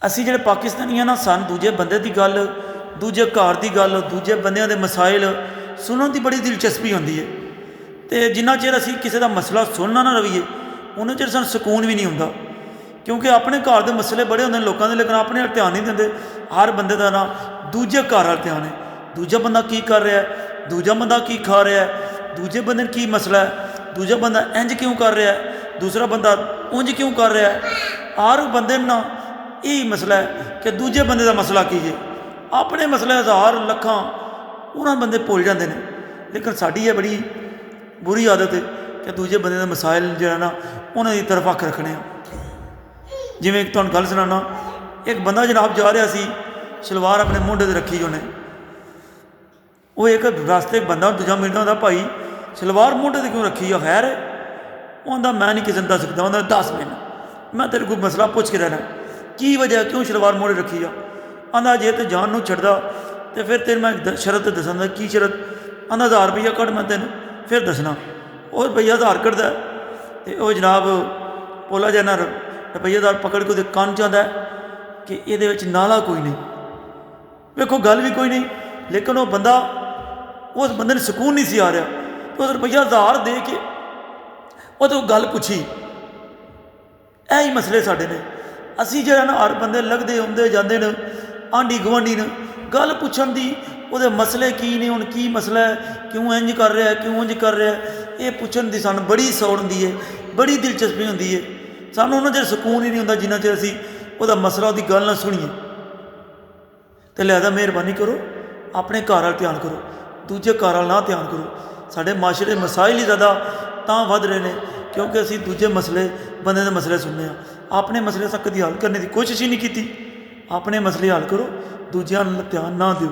ਅਸੀਂ ਜਿਹੜੇ ਪਾਕਿਸਤਾਨੀ ਆ ਨਾ, ਸਾਨੂੰ ਦੂਜੇ ਬੰਦੇ ਦੀ ਗੱਲ, ਦੂਜੇ ਘਰ ਦੀ ਗੱਲ, ਦੂਜੇ ਬੰਦਿਆਂ ਦੇ ਮਸਾਇਲ ਸੁਣਨ ਦੀ ਬੜੀ ਦਿਲਚਸਪੀ ਹੁੰਦੀ ਹੈ। ਅਤੇ ਜਿੰਨਾ ਚਿਰ ਅਸੀਂ ਕਿਸੇ ਦਾ ਮਸਲਾ ਸੁਣਨਾ ਨਾ ਰਹੀਏ, ਉਹਨਾਂ ਚਿਰ ਸਾਨੂੰ ਸਕੂਨ ਵੀ ਨਹੀਂ ਹੁੰਦਾ। ਕਿਉਂਕਿ ਆਪਣੇ ਘਰ ਦੇ ਮਸਲੇ ਬੜੇ ਹੁੰਦੇ ਨੇ ਲੋਕਾਂ ਦੇ, ਲੇਕਿਨ ਆਪਣੇ ਵੱਲ ਧਿਆਨ ਨਹੀਂ ਦਿੰਦੇ। ਹਰ ਬੰਦੇ ਦਾ ਨਾ ਦੂਜੇ ਘਰ ਵੱਲ ਧਿਆਨ ਹੈ। ਦੂਜਾ ਬੰਦਾ ਕੀ ਕਰ ਰਿਹਾ, ਦੂਜਾ ਬੰਦਾ ਕੀ ਖਾ ਰਿਹਾ, ਦੂਜੇ ਬੰਦੇ ਨੂੰ ਕੀ ਮਸਲਾ ਹੈ, ਦੂਜਾ ਬੰਦਾ ਇੰਝ ਕਿਉਂ ਕਰ ਰਿਹਾ, ਦੂਸਰਾ ਬੰਦਾ ਉਂਝ ਕਿਉਂ ਕਰ ਰਿਹਾ। ਹਰ ਬੰਦੇ ਨੂੰ ਨਾ ਇਹੀ ਮਸਲਾ ਹੈ ਕਿ ਦੂਜੇ ਬੰਦੇ ਦਾ ਮਸਲਾ ਕੀ ਹੈ। ਆਪਣੇ ਮਸਲੇ ਹਜ਼ਾਰ ਲੱਖਾਂ ਉਹਨਾਂ ਬੰਦੇ ਭੁੱਲ ਜਾਂਦੇ ਨੇ। ਲੇਕਿਨ ਸਾਡੀ ਇਹ ਬੜੀ ਬੁਰੀ ਆਦਤ ਹੈ ਕਿ ਦੂਜੇ ਬੰਦੇ ਦੇ ਮਸਾਇਲ ਜਿਹੜਾ ਨਾ ਉਹਨਾਂ ਦੀ ਤਰਫ ਅੱਖ ਰੱਖਣੇ ਆ। ਜਿਵੇਂ ਇੱਕ ਤੁਹਾਨੂੰ ਗੱਲ ਸੁਣਾਉਣਾ, ਇੱਕ ਬੰਦਾ ਜਨਾਬ ਜਾ ਰਿਹਾ ਸੀ, ਸਲਵਾਰ ਆਪਣੇ ਮੋਢੇ 'ਤੇ ਰੱਖੀ ਉਹਨੇ। ਉਹ ਇੱਕ ਰਸਤੇ ਬੰਦਾ ਦੂਜਾ ਮਿਲਦਾ ਹੁੰਦਾ, ਭਾਈ ਸਲਵਾਰ ਮੋਢੇ 'ਤੇ ਕਿਉਂ ਰੱਖੀ ਆ, ਖੈਰ ਉਹ ਆਂਦਾ ਮੈਂ ਨਹੀਂ ਕਿਸੇ ਨੂੰ ਦੱਸ ਸਕਦਾ। ਉਹਦਾ 10 ਮਿੰਟ ਮੈਂ ਤੇਰੇ ਕੋਲ ਮਸਲਾ ਪੁੱਛ ਕੇ ਰਹਿਣਾ, ਕੀ ਵਜ੍ਹਾ, ਕਿਉਂ ਸਲਵਾਰ ਮੋਢੇ ਰੱਖੀ ਆ। ਆਂਦਾ ਜੇ ਤੇ ਜਾਨ ਨੂੰ ਛੱਡਦਾ ਅਤੇ ਫਿਰ ਤੈਨੂੰ ਮੈਂ ਸ਼ਰਤ ਦੱਸਾਂਗਾ। ਕੀ ਸ਼ਰਤ? ਆਂਦਾ 1000 ਰੁਪਈਆ ਕੱਢ, ਮੈਂ ਤੈਨੂੰ ਫਿਰ ਦੱਸਣਾ। ਉਹ ਰੁਪਈਆ 1000 ਕੱਢਦਾ ਅਤੇ ਉਹ ਜਨਾਬ ਪੋਲਾ ਜਿਹਾ ਨਾ ਰੁਪਈਆ 1000 ਪਕੜ ਕੇ ਉਹਦੇ ਕੰਨ 'ਚ ਆਉਂਦਾ ਕਿ ਇਹਦੇ ਵਿੱਚ ਨਾਲਾ ਕੋਈ ਨਹੀਂ। ਵੇਖੋ ਗੱਲ ਵੀ ਕੋਈ ਨਹੀਂ, ਲੇਕਿਨ ਉਹ ਬੰਦਾ, ਉਸ ਬੰਦੇ ਨੂੰ ਸਕੂਨ ਨਹੀਂ ਸੀ ਆ ਰਿਹਾ। ਉਸ ਰੁਪਈਆ 1000 ਦੇ ਕੇ ਉਹ ਤੋਂ ਗੱਲ ਪੁੱਛੀ। ਇਹ ਹੀ ਮਸਲੇ ਸਾਡੇ ਨੇ। ਅਸੀਂ ਜਿਹੜਾ ਨਾ ਹਰ ਬੰਦੇ ਲੱਗਦੇ ਆਉਂਦੇ ਜਾਂਦੇ ਨੇ, ਆਂਢੀ ਗੁਆਂਢੀ ਨੇ ਗੱਲ ਪੁੱਛਣ ਦੀ, ਉਹਦੇ ਮਸਲੇ ਕੀ ਨੇ, ਹੁਣ ਕੀ ਮਸਲਾ ਹੈ, ਕਿਉਂ ਇੰਝ ਕਰ ਰਿਹਾ, ਕਿਉਂ ਇੰਝ ਕਰ ਰਿਹਾ, ਇਹ ਪੁੱਛਣ ਦੀ ਸਾਨੂੰ ਬੜੀ ਸੌੜ ਹੁੰਦੀ ਹੈ, ਬੜੀ ਦਿਲਚਸਪੀ ਹੁੰਦੀ ਹੈ। ਸਾਨੂੰ ਉਹਨਾਂ ਚਿਰ ਸਕੂਨ ਹੀ ਨਹੀਂ ਹੁੰਦਾ ਜਿੰਨਾ ਚਿਰ ਅਸੀਂ ਉਹਦਾ ਮਸਲਾ, ਉਹਦੀ ਗੱਲ ਨਾ ਸੁਣੀਏ। ਅਤੇ ਲਿਹਾਜ਼ਾ ਮਿਹਰਬਾਨੀ ਕਰੋ, ਆਪਣੇ ਘਰ ਵੱਲ ਧਿਆਨ ਕਰੋ, ਦੂਜੇ ਘਰ ਵੱਲ ਨਾ ਧਿਆਨ ਕਰੋ। ਸਾਡੇ ਮਾਸ਼ਰੇ ਦੇ ਮਸਾਇਲ ਹੀ ਜ਼ਿਆਦਾ ਤਾਂ ਵੱਧ ਰਹੇ ਨੇ ਕਿਉਂਕਿ ਅਸੀਂ ਦੂਜੇ ਮਸਲੇ, ਬੰਦੇ ਦੇ ਮਸਲੇ ਸੁਣਨੇ ਹਾਂ। ਆਪਣੇ ਮਸਲੇ ਤੱਕ ਕਦੀ ਹੱਲ ਕਰਨ ਦੀ ਕੋਸ਼ਿਸ਼ ਹੀ ਨਹੀਂ ਕੀਤੀ। ਆਪਣੇ ਮਸਲੇ ਹੱਲ ਕਰੋ, ਦੂਜਿਆਂ ਨੂੰ ਧਿਆਨ ਨਾ ਦਿਓ।